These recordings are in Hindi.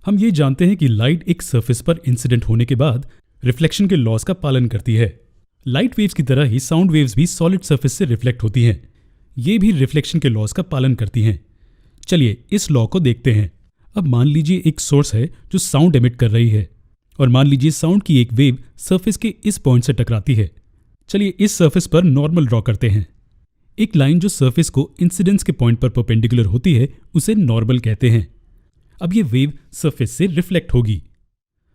हम ये जानते हैं कि लाइट एक सरफेस पर इंसिडेंट होने के बाद रिफ्लेक्शन के लॉज का पालन करती है। लाइट वेव्स की तरह ही साउंड वेव्स भी सॉलिड सरफेस से रिफ्लेक्ट होती हैं। ये भी रिफ्लेक्शन के लॉज का पालन करती हैं। चलिए इस लॉ को देखते हैं। अब मान लीजिए एक सोर्स है जो साउंड एमिट कर रही है और मान लीजिए साउंड की एक वेव सरफेस के इस पॉइंट से टकराती है। चलिए इस सरफेस पर नॉर्मल ड्रॉ करते हैं। एक लाइन जो सरफेस को इंसिडेंस के पॉइंट पर परपेंडिकुलर होती है उसे नॉर्मल कहते हैं। अब ये वेव सरफेस से रिफ्लेक्ट होगी।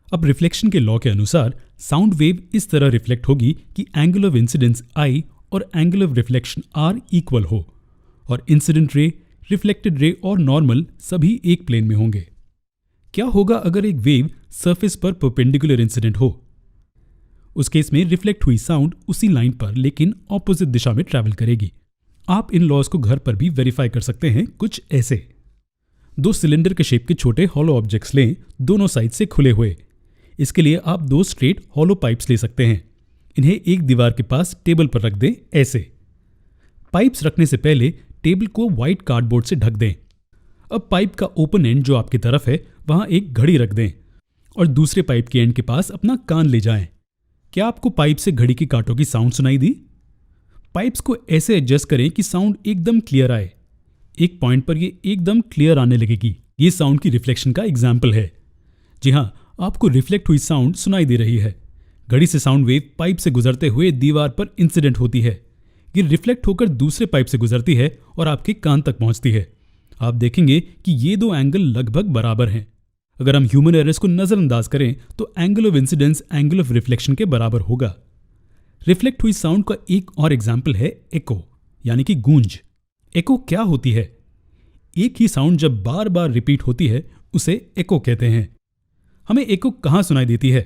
अब रिफ्लेक्शन के लॉ के अनुसार साउंड वेव इस तरह रिफ्लेक्ट होगी कि एंगल ऑफ इंसिडेंस I और angle of reflection R equal हो और इंसिडेंट रे, रिफ्लेक्टेड रे और नॉर्मल सभी एक प्लेन में होंगे। क्या होगा अगर एक वेव सरफेस पर परपेंडिकुलर इंसिडेंट हो? उस केस में रिफ्लेक्ट हुई साउंड उसी लाइन पर लेकिन ऑपोजिट दिशा में ट्रैवल करेगी। आप इन लॉज को घर पर भी वेरीफाई कर सकते हैं कुछ ऐसे। दो सिलेंडर के शेप के छोटे हॉलो ऑब्जेक्ट्स लें, दोनों साइड से खुले हुए। इसके लिए आप दो स्ट्रेट हॉलो पाइप्स ले सकते हैं। इन्हें एक दीवार के पास टेबल पर रख दें ऐसे। पाइप्स रखने से पहले टेबल को व्हाइट कार्डबोर्ड से ढक दें। अब पाइप का ओपन एंड जो आपकी तरफ है वहां एक घड़ी रख दें और दूसरे पाइप के एंड के पास अपना कान ले जाएं। क्या आपको पाइप से घड़ी की कांटों की साउंड सुनाई दी? पाइप्स को ऐसे एडजस्ट करें कि साउंड एकदम क्लियर आए। एक पॉइंट पर ये एकदम क्लियर आने लगेगी। ये साउंड की रिफ्लेक्शन का एग्जाम्पल है। जी हाँ, आपको रिफ्लेक्ट हुई साउंड सुनाई दे रही है। घड़ी से साउंड वेव पाइप से गुजरते हुए दीवार पर इंसिडेंट होती है। ये रिफ्लेक्ट होकर दूसरे पाइप से गुजरती है और आपके कान तक पहुंचती है। आप देखेंगे कि ये दो एंगल लगभग बराबर हैं। अगर हम ह्यूमन एरर्स को नजरअंदाज करें तो angle of incidence angle of reflection के बराबर होगा। रिफ्लेक्ट हुई साउंड का एक और एग्जाम्पल है एको, यानी कि गूंज। एको क्या होती है? एक ही साउंड जब बार बार रिपीट होती है उसे एको कहते हैं। हमें एको कहाँ सुनाई देती है?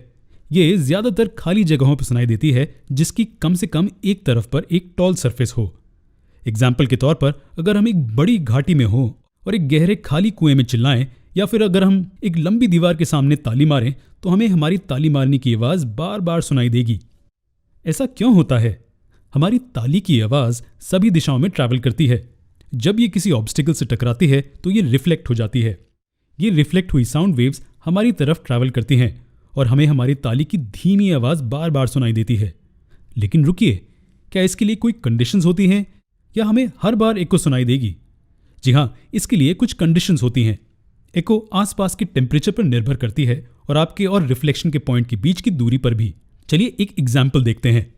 ये ज्यादातर खाली जगहों पर सुनाई देती है जिसकी कम से कम एक तरफ पर एक टॉल सरफेस हो। एग्जाम्पल के तौर पर अगर हम एक बड़ी घाटी में हो और एक गहरे खाली कुएं में चिल्लाएं, या फिर अगर हम एक लंबी दीवार के सामने ताली मारें तो हमें हमारी ताली मारने की आवाज बार बार सुनाई देगी। ऐसा क्यों होता है? हमारी ताली की आवाज सभी दिशाओं में ट्रैवल करती है। जब ये किसी ऑब्स्टिकल से टकराती है तो ये रिफ्लेक्ट हो जाती है। ये रिफ्लेक्ट हुई साउंड वेव्स हमारी तरफ ट्रैवल करती हैं और हमें हमारी ताली की धीमी आवाज बार बार सुनाई देती है। लेकिन रुकिए, क्या इसके लिए कोई कंडीशंस होती हैं या हमें हर बार एको सुनाई देगी? जी हाँ, इसके लिए कुछ कंडीशंस होती हैं। एको आसपास के टेम्परेचर पर निर्भर करती है और आपके और रिफ्लेक्शन के पॉइंट के बीच की दूरी पर भी। चलिए एक एग्जाम्पल देखते हैं।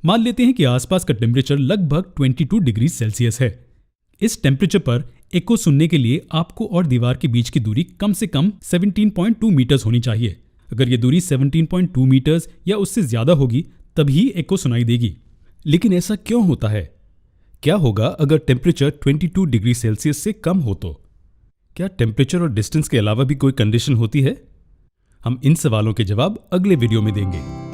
मान लेते हैं कि आसपास का टेम्परेचर लगभग 22 डिग्री सेल्सियस है। इस टेम्परेचर पर एको सुनने के लिए आपको और दीवार के बीच की दूरी कम से कम 17.2 मीटर्स होनी चाहिए। अगर ये दूरी 17.2 मीटर्स या उससे ज्यादा होगी तभी एको सुनाई देगी। लेकिन ऐसा क्यों होता है? क्या होगा अगर टेम्परेचर 22 डिग्री सेल्सियस से कम हो तो? क्या टेम्परेचर और डिस्टेंस के अलावा भी कोई कंडीशन होती है? हम इन सवालों के जवाब अगले वीडियो में देंगे।